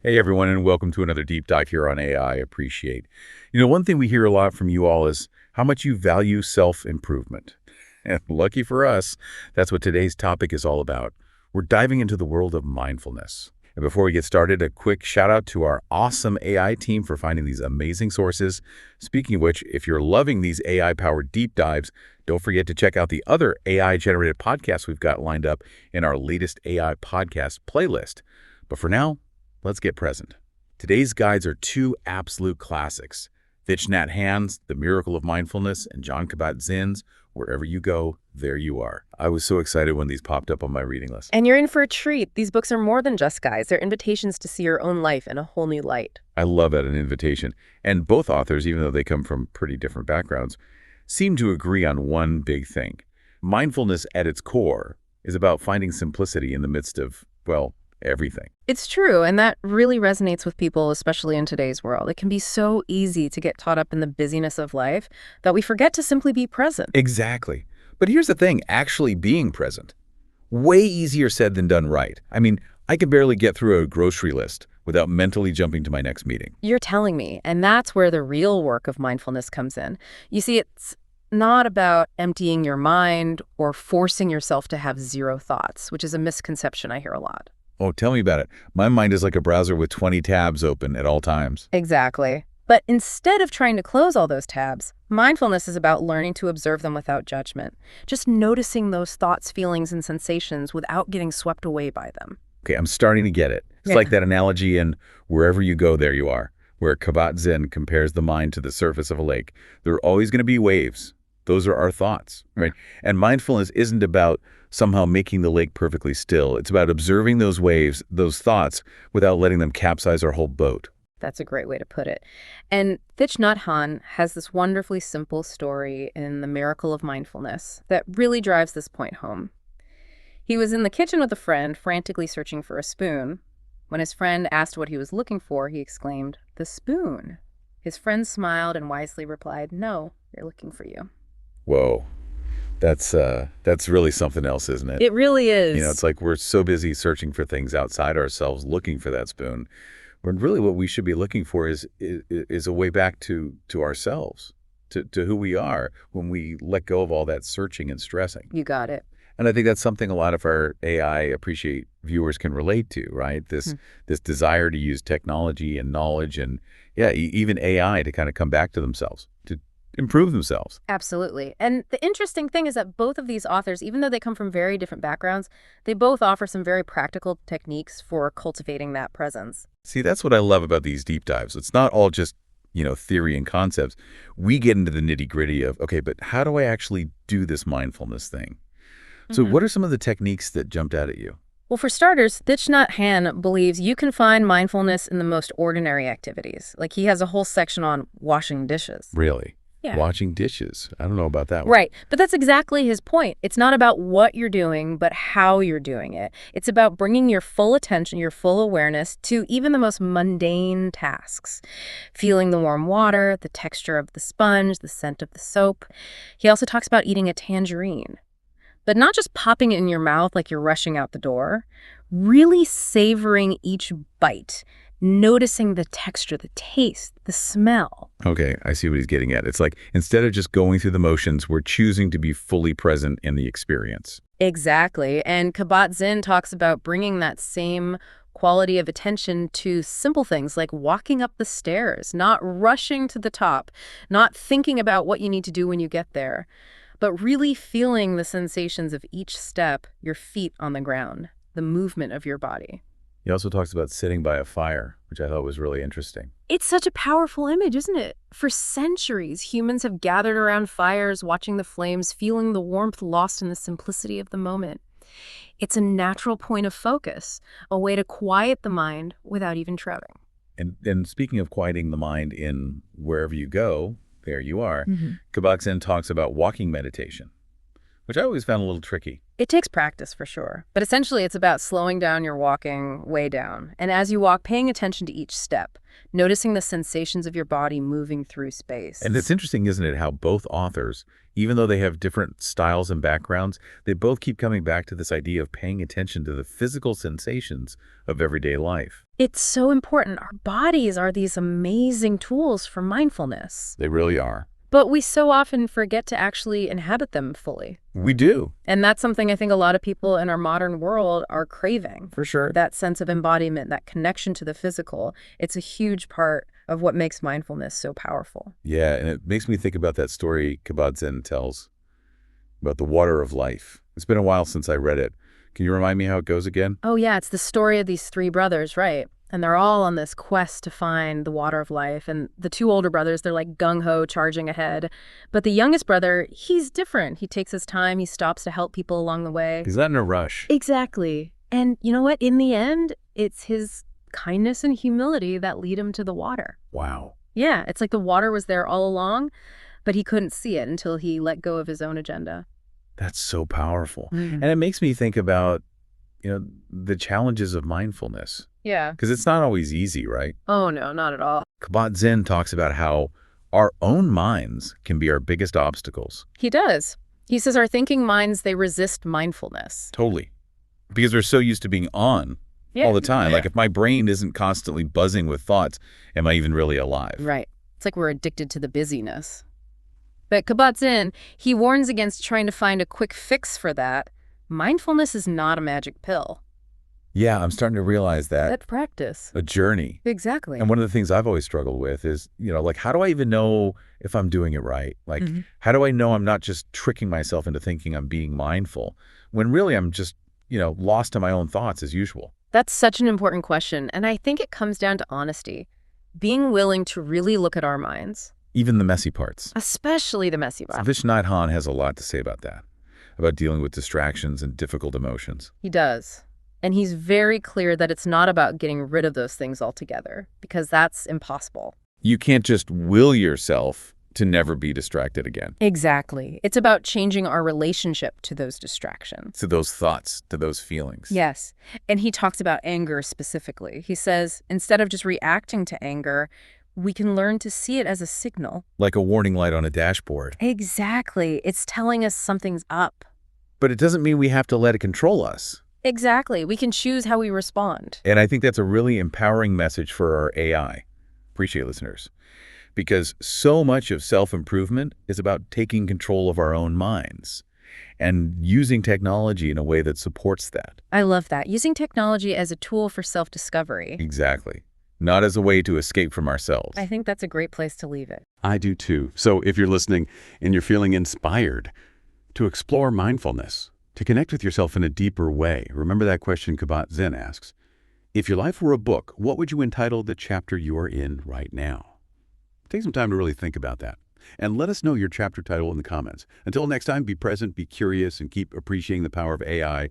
Hey everyone, and welcome to another deep dive here on AI Appreciate. One thing we hear a lot from you all is how much you value self-improvement. And lucky for us, that's what today's topic is all about. We're diving into the world of mindfulness. And before we get started, a quick shout out to our awesome AI team for finding these amazing sources. Speaking of which, if you're loving these AI-powered deep dives, don't forget to check out the other AI-generated podcasts we've got lined up in our latest AI podcast playlist. But for now, let's get present. Today's guides are two absolute classics. Thich Nhat Hanh's The Miracle of Mindfulness and Jon Kabat-Zinn's Wherever You Go, There You Are. I was so excited when these popped up on my reading list. And you're in for a treat. These books are more than just guides. They're invitations to see your own life in a whole new light. I love that, an invitation. And both authors, even though they come from pretty different backgrounds, seem to agree on one big thing. Mindfulness at its core is about finding simplicity in the midst of, well, everything. It's true, and that really resonates with people, especially in today's world. It can be so easy to get caught up in the busyness of life that we forget to simply be present. Exactly. But here's the thing, actually being present. Way easier said than done right. I mean, I can barely get through a grocery list without mentally jumping to my next meeting. You're telling me, and that's where the real work of mindfulness comes in. You see, it's not about emptying your mind or forcing yourself to have zero thoughts, which is a misconception I hear a lot. Oh, tell me about it. My mind is like a browser with 20 tabs open at all times. Exactly. But instead of trying to close all those tabs, mindfulness is about learning to observe them without judgment. Just noticing those thoughts, feelings, and sensations without getting swept away by them. Okay, I'm starting to get it. It's like that analogy in Wherever You Go, There You Are, where Kabat-Zinn compares the mind to the surface of a lake. There are always going to be waves. Those are our thoughts, right? And mindfulness isn't about somehow making the lake perfectly still. It's about observing those waves, those thoughts, without letting them capsize our whole boat. That's a great way to put it. And Thich Nhat Hanh has this wonderfully simple story in The Miracle of Mindfulness that really drives this point home. He was in the kitchen with a friend, frantically searching for a spoon. When his friend asked what he was looking for, he exclaimed, "The spoon." His friend smiled and wisely replied, "No, they're looking for you." Whoa. That's really something else, isn't it? It really is. It's like we're so busy searching for things outside ourselves, looking for that spoon, when really what we should be looking for is a way back to ourselves, to who we are when we let go of all that searching and stressing. You got it. And I think that's something a lot of our AI Appreciate viewers can relate to, right? This desire to use technology and knowledge and, even AI to kind of come back to themselves, to improve themselves. Absolutely. And the interesting thing is that both of these authors, even though they come from very different backgrounds, they both offer some very practical techniques for cultivating that presence. See, that's what I love about these deep dives. It's not all just, theory and concepts. We get into the nitty-gritty of, okay, but how do I actually do this mindfulness thing? So what are some of the techniques that jumped out at you? Well, for starters, Thich Nhat Hanh believes you can find mindfulness in the most ordinary activities. Like he has a whole section on washing dishes. Really? Yeah. Washing dishes. I don't know about that one. Right. But that's exactly his point. It's not about what you're doing, but how you're doing it. It's about bringing your full attention, your full awareness to even the most mundane tasks. Feeling the warm water, the texture of the sponge, the scent of the soap. He also talks about eating a tangerine. But not just popping it in your mouth like you're rushing out the door. Really savoring each bite. Noticing the texture, the taste, the smell. Okay, I see what he's getting at. It's like instead of just going through the motions, we're choosing to be fully present in the experience. Exactly. And Kabat-Zinn talks about bringing that same quality of attention to simple things like walking up the stairs, not rushing to the top, not thinking about what you need to do when you get there, but really feeling the sensations of each step, your feet on the ground, the movement of your body. He also talks about sitting by a fire, which I thought was really interesting. It's such a powerful image, isn't it? For centuries, humans have gathered around fires, watching the flames, feeling the warmth lost in the simplicity of the moment. It's a natural point of focus, a way to quiet the mind without even trying. And speaking of quieting the mind in Wherever You Go, There You Are, Kabat-Zinn talks about walking meditation, which I always found a little tricky. It takes practice for sure, but essentially it's about slowing down your walking way down. And as you walk, paying attention to each step, noticing the sensations of your body moving through space. And it's interesting, isn't it, how both authors, even though they have different styles and backgrounds, they both keep coming back to this idea of paying attention to the physical sensations of everyday life. It's so important. Our bodies are these amazing tools for mindfulness. They really are. But we so often forget to actually inhabit them fully. We do. And that's something I think a lot of people in our modern world are craving. For sure. That sense of embodiment, that connection to the physical. It's a huge part of what makes mindfulness so powerful. Yeah, and it makes me think about that story Kabat-Zinn tells about the water of life. It's been a while since I read it. Can you remind me how it goes again? Oh yeah, it's the story of these three brothers, right? And they're all on this quest to find the water of life. And the two older brothers, they're like gung-ho, charging ahead. But the youngest brother, he's different. He takes his time. He stops to help people along the way. He's not in a rush. Exactly. And you know what? In the end, it's his kindness and humility that lead him to the water. Wow. Yeah, it's like the water was there all along, but he couldn't see it until he let go of his own agenda. That's so powerful. Mm. And it makes me think about, the challenges of mindfulness. Yeah. Because it's not always easy, right? Oh, no, not at all. Kabat-Zinn talks about how our own minds can be our biggest obstacles. He does. He says our thinking minds, they resist mindfulness. Totally. Because they're so used to being on all the time. Yeah. Like if my brain isn't constantly buzzing with thoughts, am I even really alive? Right. It's like we're addicted to the busyness. But Kabat-Zinn, he warns against trying to find a quick fix for that. Mindfulness is not a magic pill. Yeah, I'm starting to realize that. That's practice. A journey. Exactly. And one of the things I've always struggled with is, like, how do I even know if I'm doing it right? Like, how do I know I'm not just tricking myself into thinking I'm being mindful when really I'm just, lost to my own thoughts as usual? That's such an important question. And I think it comes down to honesty. Being willing to really look at our minds. Even the messy parts. Especially the messy parts. Thich Nhat Hanh has a lot to say about that, about dealing with distractions and difficult emotions. He does. And he's very clear that it's not about getting rid of those things altogether, because that's impossible. You can't just will yourself to never be distracted again. Exactly. It's about changing our relationship to those distractions. To those thoughts, to those feelings. Yes. And he talks about anger specifically. He says, instead of just reacting to anger, we can learn to see it as a signal. Like a warning light on a dashboard. Exactly. It's telling us something's up. But it doesn't mean we have to let it control us. Exactly. We can choose how we respond. And I think that's a really empowering message for our AI. Appreciate it, listeners. Because so much of self-improvement is about taking control of our own minds and using technology in a way that supports that. I love that. Using technology as a tool for self-discovery. Exactly. Not as a way to escape from ourselves. I think that's a great place to leave it. I do too. So if you're listening and you're feeling inspired to explore mindfulness, to connect with yourself in a deeper way, remember that question Kabat-Zinn asks. If your life were a book, what would you entitle the chapter you are in right now? Take some time to really think about that. And let us know your chapter title in the comments. Until next time, be present, be curious, and keep appreciating the power of AI